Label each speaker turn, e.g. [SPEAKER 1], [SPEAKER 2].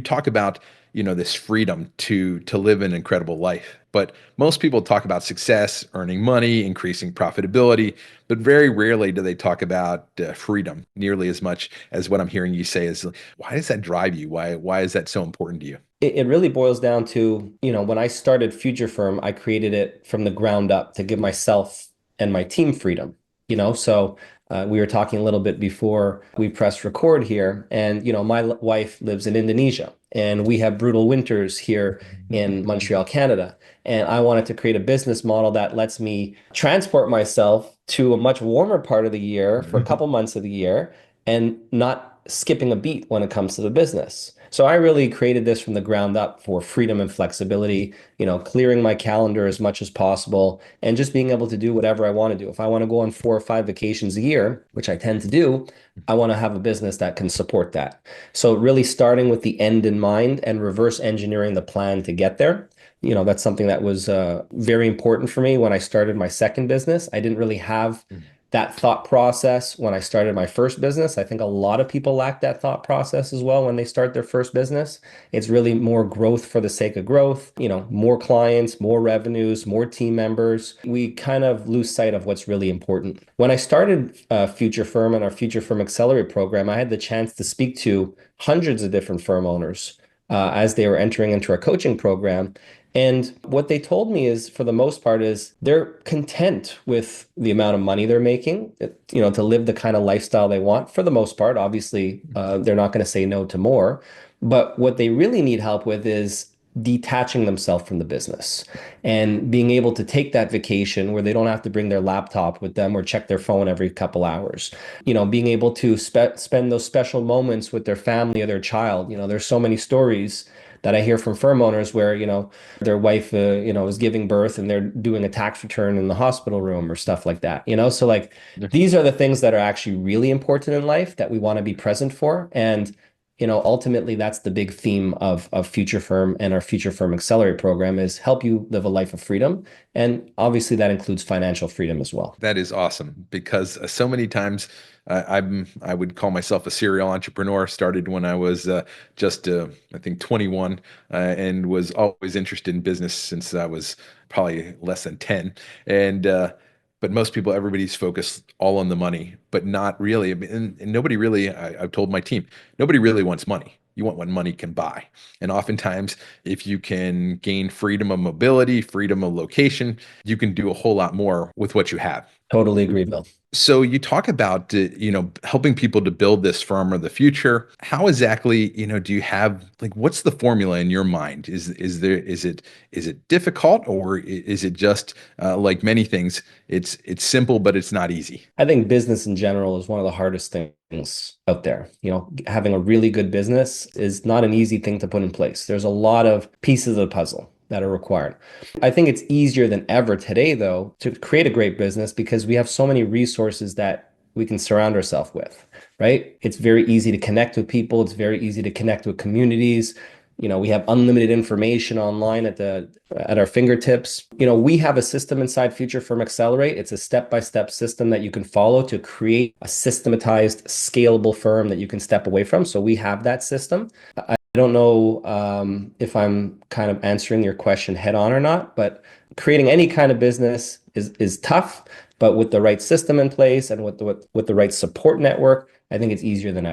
[SPEAKER 1] talk about, this freedom to live an incredible life. But most people talk about success, earning money, increasing profitability, but very rarely do they talk about freedom nearly as much as what I'm hearing you say is, why does that drive you? Why is that so important to you?
[SPEAKER 2] It really boils down to, when I started Future Firm, I created it from the ground up to give myself and my team freedom. So we were talking a little bit before we pressed record here, and my wife lives in Indonesia, and we have brutal winters here in Montreal, Canada. And I wanted to create a business model that lets me transport myself to a much warmer part of the year for a couple months of the year and not skipping a beat when it comes to the business. So I really created this from the ground up for freedom and flexibility, clearing my calendar as much as possible and just being able to do whatever I want to do. If I want to go on 4 or 5 vacations a year, which I tend to do, I want to have a business that can support that. So really starting with the end in mind and reverse engineering the plan to get there. That's something that was very important for me when I started my second business. I didn't really have that thought process when I started my first business. I think a lot of people lack that thought process as well when they start their first business. It's really more growth for the sake of growth, more clients, more revenues, more team members. We kind of lose sight of what's really important. When I started Future Firm and our Future Firm Accelerate program, I had the chance to speak to hundreds of different firm owners as they were entering into our coaching program. And what they told me is, for the most part, is they're content with the amount of money they're making, to live the kind of lifestyle they want. For the most part, obviously, they're not going to say no to more. But what they really need help with is detaching themselves from the business and being able to take that vacation where they don't have to bring their laptop with them or check their phone every couple hours. Being able to spend those special moments with their family or their child. There's so many stories that I hear from firm owners where, their wife, is giving birth and they're doing a tax return in the hospital room or stuff like that, So like, these are the things that are actually really important in life that we want to be present for. And, ultimately that's the big theme of Future Firm and our Future Firm Accelerate program is help you live a life of freedom. And obviously that includes financial freedom as well.
[SPEAKER 1] That is awesome because so many times I would call myself a serial entrepreneur. Started when I was just I think 21 and was always interested in business since I was probably less than 10. And but most people, everybody's focused all on the money, but not really. I mean, and nobody really. I've told my team, nobody really wants money. You want what money can buy. And oftentimes, if you can gain freedom of mobility, freedom of location, you can do a whole lot more with what you have.
[SPEAKER 2] Totally agree, Bill.
[SPEAKER 1] So you talk about helping people to build this firm of the future. How exactly do you have, like, what's the formula in your mind? Is it difficult, or is it just like many things, it's simple but it's not easy?
[SPEAKER 2] I think business in general is one of the hardest things out there. Having a really good business is not an easy thing to put in place. There's a lot of pieces of the puzzle that are required. I think it's easier than ever today, though, to create a great business because we have so many resources that we can surround ourselves with, right? It's very easy to connect with people. It's very easy to connect with communities. We have unlimited information online at our fingertips. We have a system inside Future Firm Accelerate. It's a step-by-step system that you can follow to create a systematized, scalable firm that you can step away from. So we have that system. I don't know if I'm kind of answering your question head on or not, but creating any kind of business is tough. But with the right system in place and with the right support network, I think it's easier than ever.